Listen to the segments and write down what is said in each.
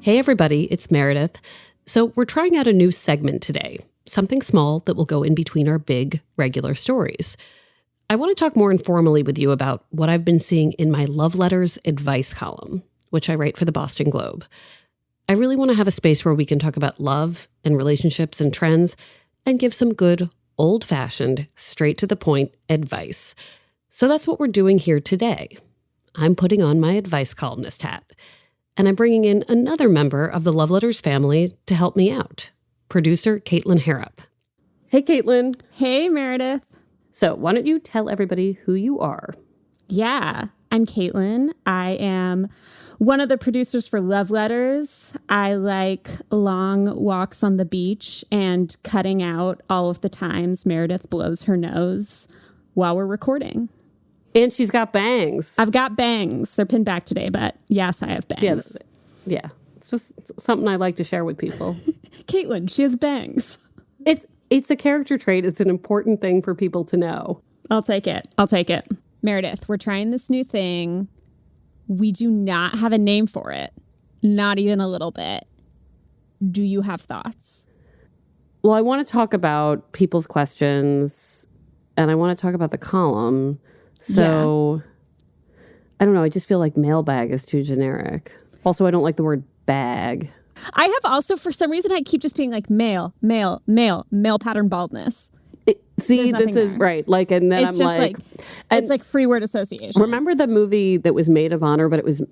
Hey everybody, it's Meredith. So we're trying out a new segment today, something small that will go in between our big, regular stories. I want to talk more informally with you about what I've been seeing in my Love Letters advice column, which I write for the Boston Globe. I really want to have a space where we can talk about love and relationships and trends and give some good, old-fashioned, straight-to-the-point advice. So that's what we're doing here today. I'm putting on my advice columnist hat. And I'm bringing in another member of the Love Letters family to help me out, producer Caitlin Harrop. Hey, Caitlin. Hey, Meredith. So why don't you tell everybody who you are? Yeah, I'm Caitlin. I am one of the producers for Love Letters. I like long walks on the beach and cutting out all of the times Meredith blows her nose while we're recording. And she's got bangs. I've got bangs. They're pinned back today, but yes, I have bangs. Yeah. It's just something I like to share with people. Caitlin, she has bangs. It's a character trait. It's an important thing for people to know. I'll take it. Meredith, we're trying this new thing. We do not have a name for it. Not even a little bit. Do you have thoughts? Well, I want to talk about people's questions, and I want to talk about the column. So, yeah. I don't know. I just feel like mailbag is too generic. Also, I don't like the word bag. I have also, for some reason, I keep just being like male pattern baldness. This is right. Like, and then it's I'm just like it's like free word association. Remember the movie that was Maid of Honor, but it was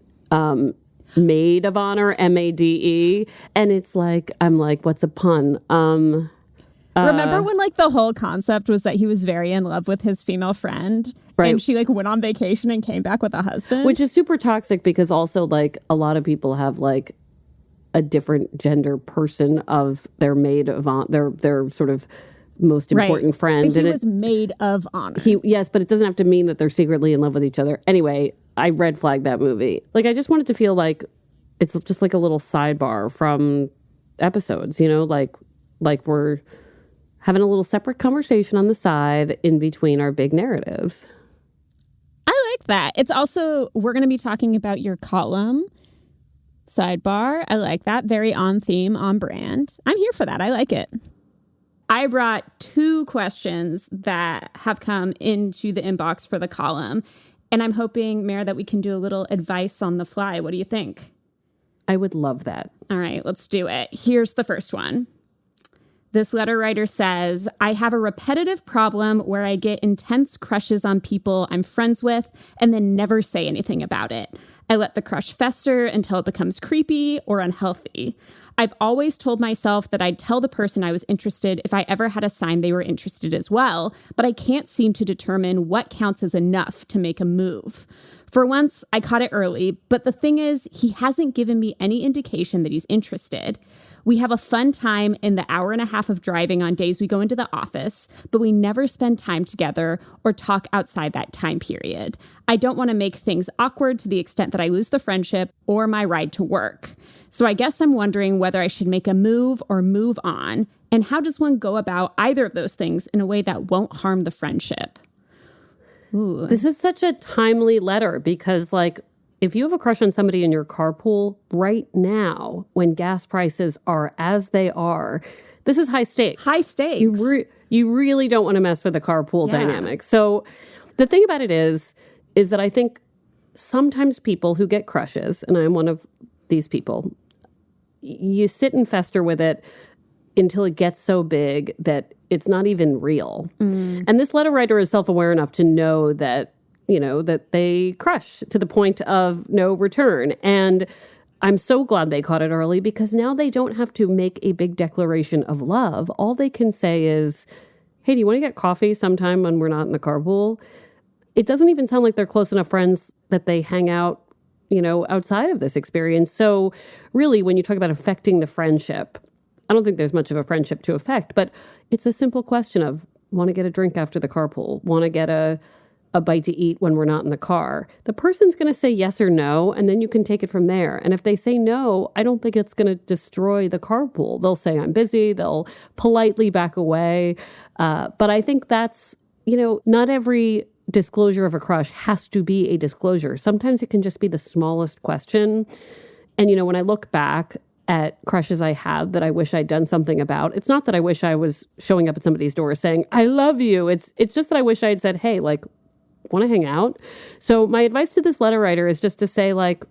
Maid of Honor, MADE, and it's like I'm like, what's a pun? Remember when like the whole concept was that he was very in love with his female friend, right? And she like went on vacation and came back with a husband, which is super toxic because also like a lot of people have like a different gender person of their maid of honor, their sort of most important friend. But he was maid of honor. Yes, but it doesn't have to mean that they're secretly in love with each other. Anyway, I red flagged that movie. Like I just wanted to feel like it's just like a little sidebar from episodes, you know, like we're having a little separate conversation on the side in between our big narratives. I like that. It's also, we're going to be talking about your column, Sidebar. I like that. Very on theme, on brand. I'm here for that. I like it. I brought 2 questions that have come into the inbox for the column. And I'm hoping, Mare, that we can do a little advice on the fly. What do you think? I would love that. All right, let's do it. Here's the first one. This letter writer says, I have a repetitive problem where I get intense crushes on people I'm friends with and then never say anything about it. I let the crush fester until it becomes creepy or unhealthy. I've always told myself that I'd tell the person I was interested if I ever had a sign they were interested as well, but I can't seem to determine what counts as enough to make a move. For once, I caught it early, but the thing is, he hasn't given me any indication that he's interested. We have a fun time in the hour and a half of driving on days we go into the office, but we never spend time together or talk outside that time period. I don't want to make things awkward to the extent that I lose the friendship or my ride to work. So I guess I'm wondering whether I should make a move or move on, and how does one go about either of those things in a way that won't harm the friendship? Ooh. This is such a timely letter because, like, if you have a crush on somebody in your carpool right now, when gas prices are as they are, this is high stakes. High stakes. You really don't want to mess with the carpool dynamic. So the thing about it is that I think sometimes people who get crushes, and I'm one of these people, you sit and fester with it until it gets so big that it's not even real. And this letter writer is self-aware enough to know that, you know, that they crush to the point of no return. And I'm so glad they caught it early because now they don't have to make a big declaration of love. All they can say is, hey, do you want to get coffee sometime when we're not in the carpool? It doesn't even sound like they're close enough friends that they hang out, you know, outside of this experience. So really, when you talk about affecting the friendship, I don't think there's much of a friendship to affect, but it's a simple question of want to get a drink after the carpool, want to get a bite to eat when we're not in the car. The person's going to say yes or no, and then you can take it from there. And if they say no, I don't think it's going to destroy the carpool. They'll say, I'm busy. They'll politely back away. But I think that's, you know, not every disclosure of a crush has to be a disclosure. Sometimes it can just be the smallest question. And, you know, when I look back at crushes I had that I wish I'd done something about, it's not that I wish I was showing up at somebody's door saying, I love you. It's just that I wish I had said, hey, like, want to hang out? So my advice to this letter writer is just to say, like,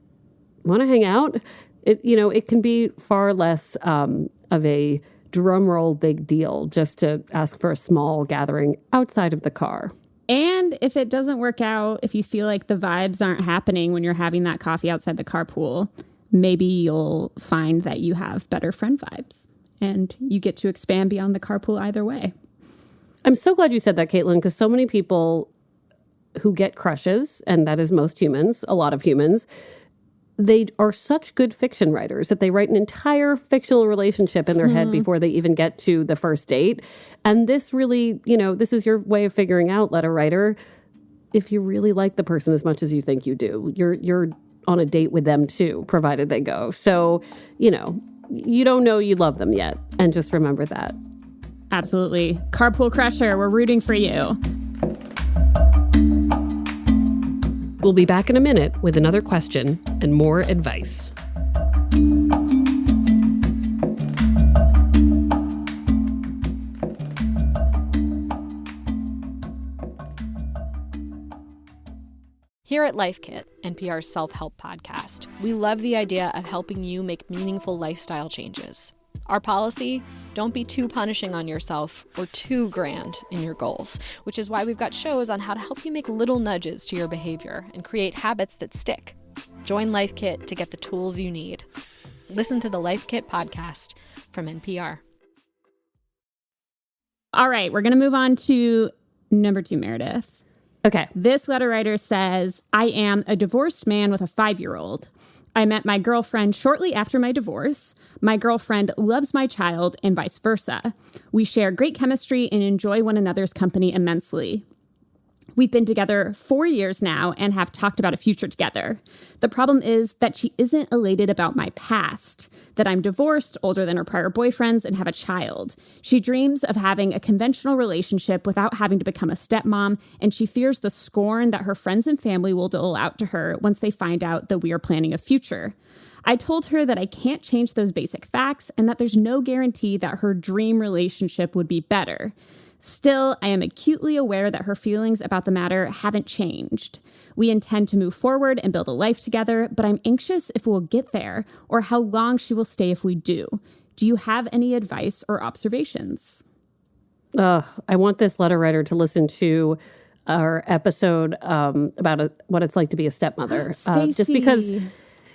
want to hang out? It can be far less of a drumroll big deal just to ask for a small gathering outside of the car. And if it doesn't work out, if you feel like the vibes aren't happening when you're having that coffee outside the carpool, maybe you'll find that you have better friend vibes and you get to expand beyond the carpool either way. I'm so glad you said that, Caitlin, because so many people who get crushes, and that is most humans, a lot of humans, they are such good fiction writers that they write an entire fictional relationship in their head before they even get to the first date. And this really, this is your way of figuring out, letter writer, if you really like the person as much as you think you do. You're on a date with them too, provided they go. So, you don't know you love them yet. And just remember that. Absolutely. Carpool Crusher, we're rooting for you. We'll be back in a minute with another question and more advice. Here at Life Kit, NPR's self-help podcast, we love the idea of helping you make meaningful lifestyle changes. Our policy, don't be too punishing on yourself or too grand in your goals, which is why we've got shows on how to help you make little nudges to your behavior and create habits that stick. Join Life Kit to get the tools you need. Listen to the Life Kit podcast from NPR. All right, we're going to move on to number 2, Meredith. Okay. This letter writer says, I am a divorced man with a 5-year-old. I met my girlfriend shortly after my divorce. My girlfriend loves my child and vice versa. We share great chemistry and enjoy one another's company immensely. We've been together 4 years now and have talked about a future together. The problem is that she isn't elated about my past, that I'm divorced, older than her prior boyfriends, and have a child. She dreams of having a conventional relationship without having to become a stepmom, and she fears the scorn that her friends and family will dole out to her once they find out that we are planning a future. I told her that I can't change those basic facts and that there's no guarantee that her dream relationship would be better. Still, I am acutely aware that her feelings about the matter haven't changed. We intend to move forward and build a life together, but I'm anxious if we'll get there or how long she will stay if we do. Do you have any advice or observations? I want this letter writer to listen to our episode about what it's like to be a stepmother. Just because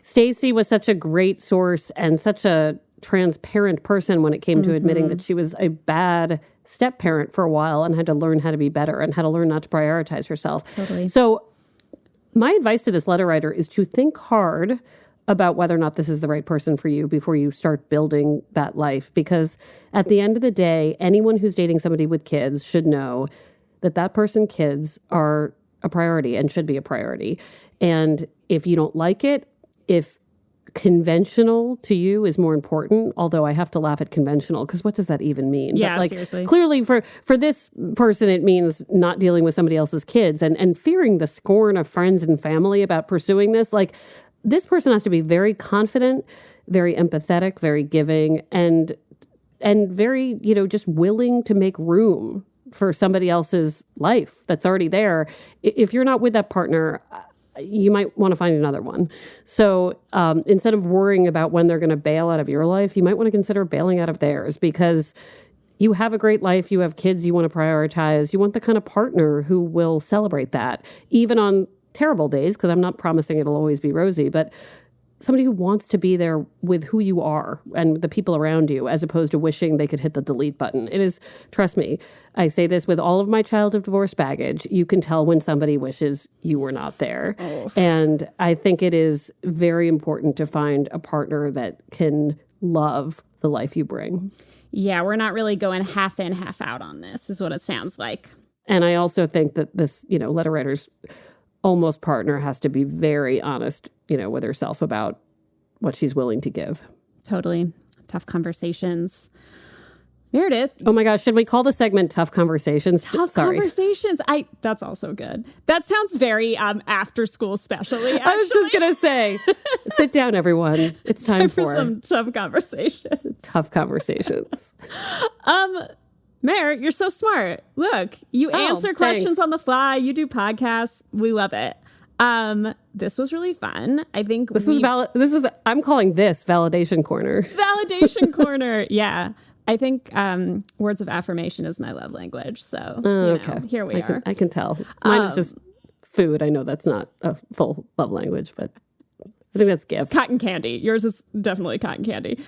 Stacey was such a great source and such a transparent person when it came to admitting that she was a bad step-parent for a while and had to learn how to be better and how to learn not to prioritize herself. Totally. So my advice to this letter writer is to think hard about whether or not this is the right person for you before you start building that life. Because at the end of the day, anyone who's dating somebody with kids should know that that person's kids are a priority and should be a priority. And if you don't like it, if conventional to you is more important, although I have to laugh at conventional because what does that even mean? Yeah, but seriously. Clearly for this person, it means not dealing with somebody else's kids and fearing the scorn of friends and family about pursuing this. Like, this person has to be very confident, very empathetic, very giving, and very, just willing to make room for somebody else's life that's already there. If you're not with that partner, you might want to find another one. So instead of worrying about when they're going to bail out of your life, you might want to consider bailing out of theirs, because you have a great life. You have kids you want to prioritize. You want the kind of partner who will celebrate that, even on terrible days, because I'm not promising it'll always be rosy, but somebody who wants to be there with who you are and the people around you, as opposed to wishing they could hit the delete button. It is, trust me, I say this with all of my child of divorce baggage, you can tell when somebody wishes you were not there. Oh. And I think it is very important to find a partner that can love the life you bring. Yeah, we're not really going half in, half out on this, is what it sounds like. And I also think that this, letter writer's almost partner has to be very honest, with herself about what she's willing to give. Totally. Tough conversations. Meredith. Oh my gosh, should we call the segment Tough Conversations? Tough Conversations. That's also good. That sounds very after school specially, actually. I was just going to say, sit down, everyone. It's time for some tough conversations. Tough Conversations. Mare, you're so smart. Look, you answer questions on the fly. You do podcasts. We love it. This was really fun. I think I'm calling this Validation Corner. Validation Corner. Yeah. I think words of affirmation is my love language. So here we are. I can tell. Mine is just food. I know that's not a full love language, but I think that's gifts. Cotton candy. Yours is definitely cotton candy.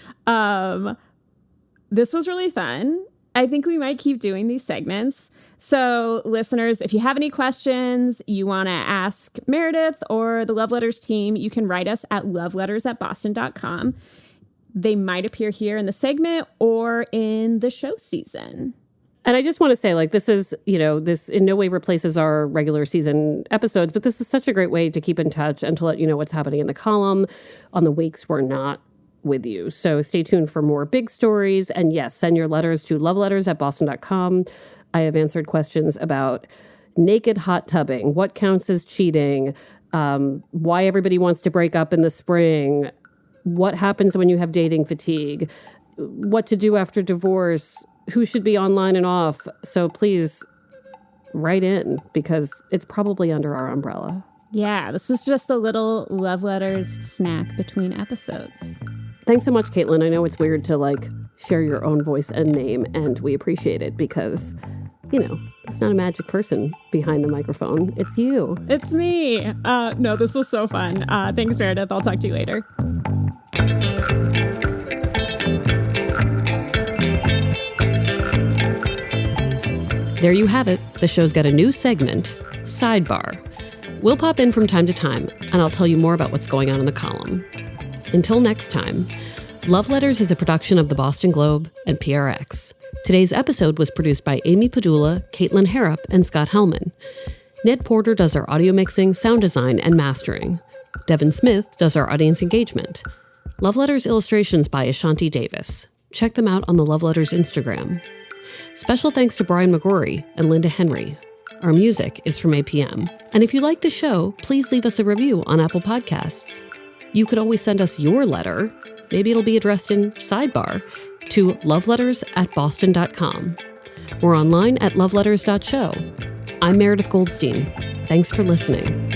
This was really fun. I think we might keep doing these segments. So listeners, if you have any questions you want to ask Meredith or the Love Letters team, you can write us at loveletters@boston.com. They might appear here in the segment or in the show season. And I just want to say, like, this is, this in no way replaces our regular season episodes, but this is such a great way to keep in touch and to let you know what's happening in the column on the weeks we're not with you. So stay tuned for more big stories. And yes, send your letters to loveletters@boston.com. I have answered questions about naked hot tubbing, what counts as cheating, why everybody wants to break up in the spring, what happens when you have dating fatigue, what to do after divorce, who should be online and off. So please write in because it's probably under our umbrella. Yeah, this is just a little Love Letters snack between episodes. Thanks so much, Caitlin. I know it's weird to share your own voice and name, and we appreciate it because, it's not a magic person behind the microphone. It's you. It's me. No, this was so fun. Thanks, Meredith. I'll talk to you later. There you have it. The show's got a new segment, Sidebar. We'll pop in from time to time, and I'll tell you more about what's going on in the column. Until next time, Love Letters is a production of the Boston Globe and PRX. Today's episode was produced by Amy Padula, Caitlin Harrop, and Scott Hellman. Ned Porter does our audio mixing, sound design, and mastering. Devin Smith does our audience engagement. Love Letters illustrations by Ashanti Davis. Check them out on the Love Letters Instagram. Special thanks to Brian McGrory and Linda Henry. Our music is from APM. And if you like the show, please leave us a review on Apple Podcasts. You could always send us your letter. Maybe it'll be addressed in Sidebar to loveletters@boston.com. We're online at loveletters.show. I'm Meredith Goldstein. Thanks for listening.